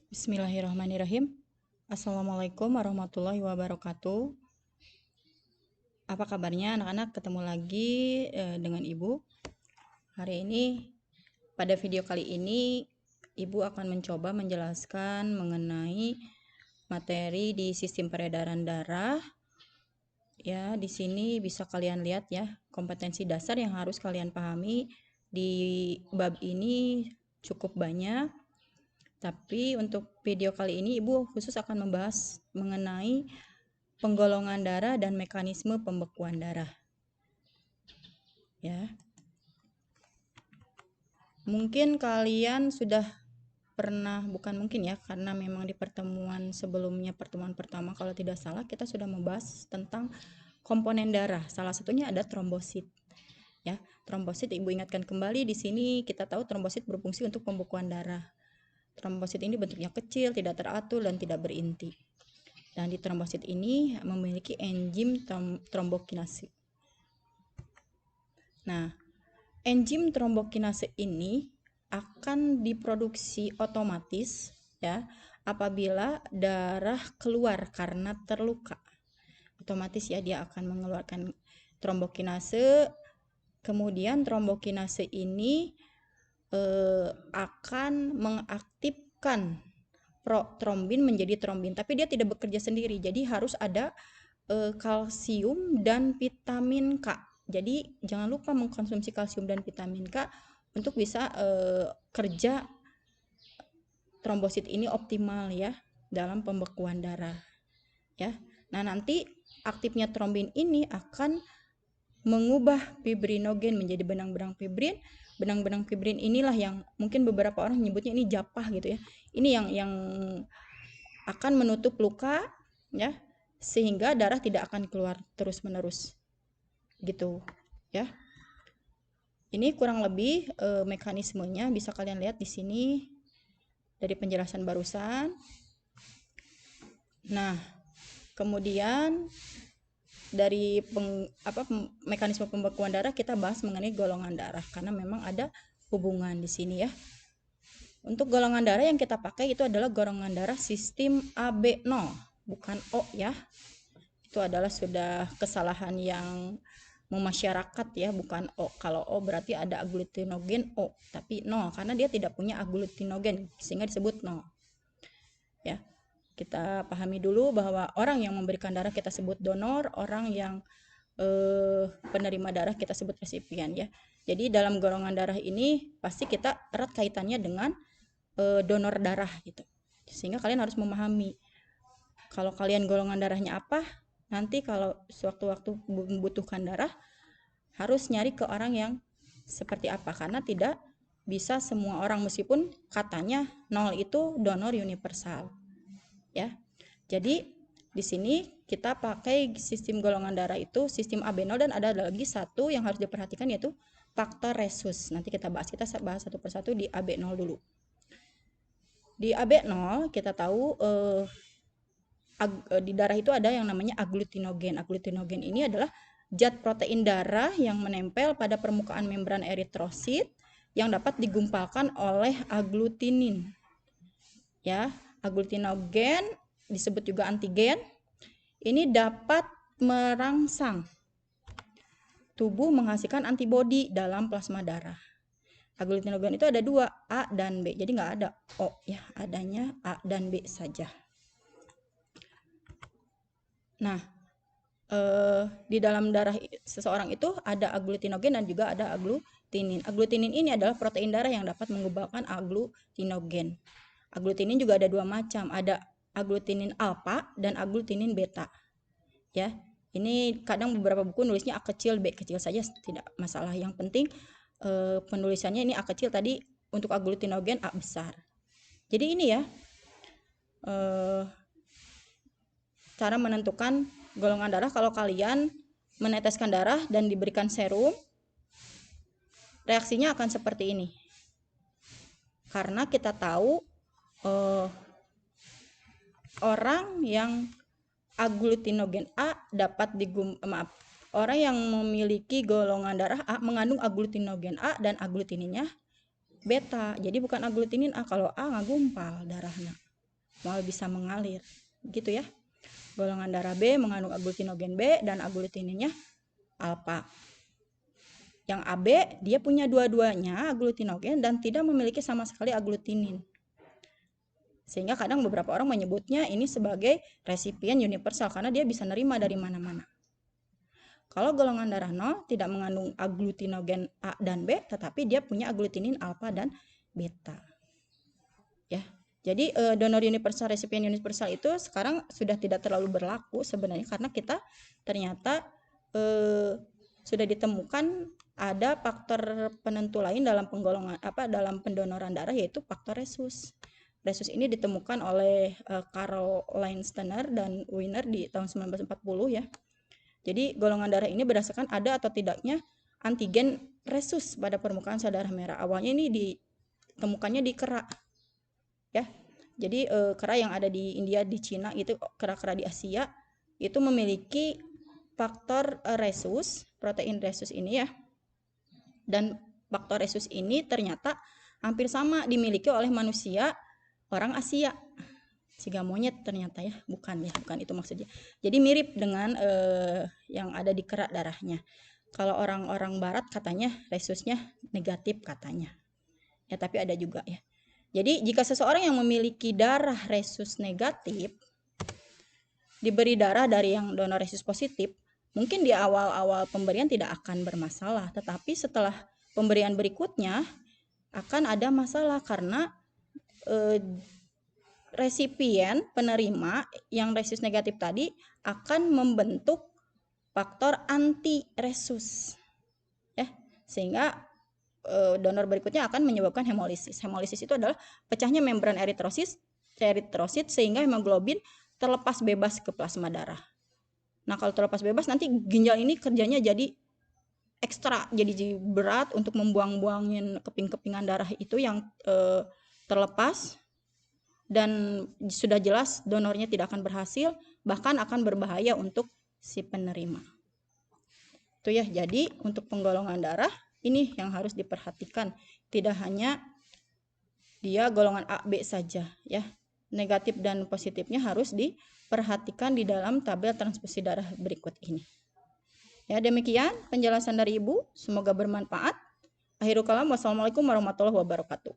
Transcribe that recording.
Bismillahirrahmanirrahim. Assalamualaikum warahmatullahi wabarakatuh. Apa kabarnya anak-anak? Ketemu lagi dengan Ibu. Hari ini, pada video kali ini, Ibu akan mencoba menjelaskan mengenai materi di sistem peredaran darah. Ya, di sini bisa kalian lihat ya, kompetensi dasar yang harus kalian pahami di bab ini cukup banyak. Tapi untuk video kali ini Ibu khusus akan membahas mengenai penggolongan darah dan mekanisme pembekuan darah. Ya. Mungkin kalian sudah pernah, bukan mungkin ya, karena memang di pertemuan sebelumnya, pertemuan pertama kalau tidak salah, kita sudah membahas tentang komponen darah. Salah satunya ada trombosit. Ya, trombosit Ibu ingatkan kembali di sini kita tahu trombosit berfungsi untuk pembekuan darah. Trombosit ini bentuknya kecil, tidak teratur, dan tidak berinti. Dan di trombosit ini memiliki enzim trombokinase. Nah, enzim trombokinase ini akan diproduksi otomatis ya apabila darah keluar karena terluka. Otomatis ya dia akan mengeluarkan trombokinase. Kemudian trombokinase ini akan mengaktifkan protrombin menjadi trombin, tapi dia tidak bekerja sendiri. Jadi harus ada kalsium dan vitamin K. Jadi jangan lupa mengkonsumsi kalsium dan vitamin K untuk bisa kerja trombosit ini optimal ya dalam pembekuan darah. Ya. Nah, nanti aktifnya trombin ini akan mengubah fibrinogen menjadi benang-benang fibrin. Benang-benang fibrin inilah yang mungkin beberapa orang menyebutnya ini japah gitu ya. Ini yang akan menutup luka ya, sehingga darah tidak akan keluar terus-menerus. Gitu ya. Ini kurang lebih mekanismenya bisa kalian lihat di sini dari penjelasan barusan. Nah, kemudian dari mekanisme pembekuan darah kita bahas mengenai golongan darah karena memang ada hubungan di sini ya. Untuk golongan darah yang kita pakai itu adalah golongan darah sistem AB0, bukan O ya. Itu adalah sudah kesalahan yang memasyarakat ya, bukan O. Kalau O berarti ada agglutinogen O, tapi 0 karena dia tidak punya agglutinogen sehingga disebut 0. Ya. Kita pahami dulu bahwa orang yang memberikan darah kita sebut donor, orang yang penerima darah kita sebut resipien ya. Jadi dalam golongan darah ini pasti kita erat kaitannya dengan donor darah gitu. Sehingga kalian harus memahami kalau kalian golongan darahnya apa, nanti kalau sewaktu-waktu membutuhkan darah harus nyari ke orang yang seperti apa, karena tidak bisa semua orang meskipun katanya 0 itu donor universal. Ya. Jadi di sini kita pakai sistem golongan darah itu sistem AB0 dan ada lagi satu yang harus diperhatikan yaitu faktor resus. Nanti kita bahas satu persatu di AB0 dulu. Di AB0 kita tahu di darah itu ada yang namanya agglutinogen. Agglutinogen ini adalah zat protein darah yang menempel pada permukaan membran eritrosit yang dapat digumpalkan oleh agglutinin. Ya, agglutinogen disebut juga antigen. Ini dapat merangsang tubuh menghasilkan antibodi dalam plasma darah. Agglutinogen itu ada dua, A dan B. Jadi nggak ada O ya, adanya A dan B saja. Nah, di dalam darah seseorang itu ada agglutinogen dan juga ada agglutinin. Agglutinin ini adalah protein darah yang dapat mengumpulkan agglutinogen. Agglutinin juga ada dua macam, ada agglutinin alfa dan agglutinin beta. Ya, ini kadang beberapa buku nulisnya A kecil, B kecil saja, tidak masalah. Yang penting penulisannya ini A kecil tadi, untuk agglutinogen A besar. Jadi ini ya cara menentukan golongan darah. Kalau kalian meneteskan darah dan diberikan serum, reaksinya akan seperti ini. Karena kita tahu orang yang agglutinogen A dapat orang yang memiliki golongan darah A mengandung agglutinogen A dan agglutininnya beta. Jadi bukan agglutinin A, kalau A nggak gumpal darahnya. mal bisa mengalir. Gitu ya. Golongan darah B mengandung aglutinogen B dan aglutininnya alfa. Yang AB dia punya dua-duanya aglutinogen dan tidak memiliki sama sekali aglutinin. Sehingga kadang beberapa orang menyebutnya ini sebagai resipien universal karena dia bisa nerima dari mana-mana. Kalau golongan darah 0 tidak mengandung aglutinogen A dan B, tetapi dia punya aglutinin alfa dan beta. Ya. Jadi donor universal, resipien universal itu sekarang sudah tidak terlalu berlaku sebenarnya karena kita ternyata sudah ditemukan ada faktor penentu lain dalam penggolongan dalam pendonoran darah, yaitu faktor resus. Resus ini ditemukan oleh Caroline Stenner dan Wiener di tahun 1940 ya. Jadi golongan darah ini berdasarkan ada atau tidaknya antigen resus pada permukaan sel darah merah. Awalnya ini ditemukannya di kera. Ya. Jadi kera yang ada di India, di Cina itu, kera-kera di Asia itu memiliki faktor resus, protein resus ini ya. Dan faktor resus ini ternyata hampir sama dimiliki oleh manusia orang Asia. Siga monyet ternyata ya, bukan itu maksudnya. Jadi mirip dengan yang ada di kerak darahnya. Kalau orang-orang barat katanya resusnya negatif katanya. Ya tapi ada juga ya. Jadi jika seseorang yang memiliki darah resus negatif diberi darah dari yang donor resus positif, mungkin di awal-awal pemberian tidak akan bermasalah, tetapi setelah pemberian berikutnya akan ada masalah karena resipien penerima yang resus negatif tadi akan membentuk faktor anti resus ya, sehingga donor berikutnya akan menyebabkan hemolisis. Hemolisis itu adalah pecahnya membran eritrosit sehingga hemoglobin terlepas bebas ke plasma darah. Nah, kalau terlepas bebas nanti ginjal ini kerjanya jadi ekstra, jadi berat untuk membuang-buangin keping-kepingan darah itu yang terlepas, dan sudah jelas donornya tidak akan berhasil, bahkan akan berbahaya untuk si penerima. Itu ya, jadi untuk penggolongan darah ini yang harus diperhatikan, tidak hanya dia golongan A, B saja ya. Negatif dan positifnya harus diperhatikan di dalam tabel transfusi darah berikut ini. Ya, demikian penjelasan dari Ibu, semoga bermanfaat. Akhirul kalam, wassalamualaikum warahmatullahi wabarakatuh.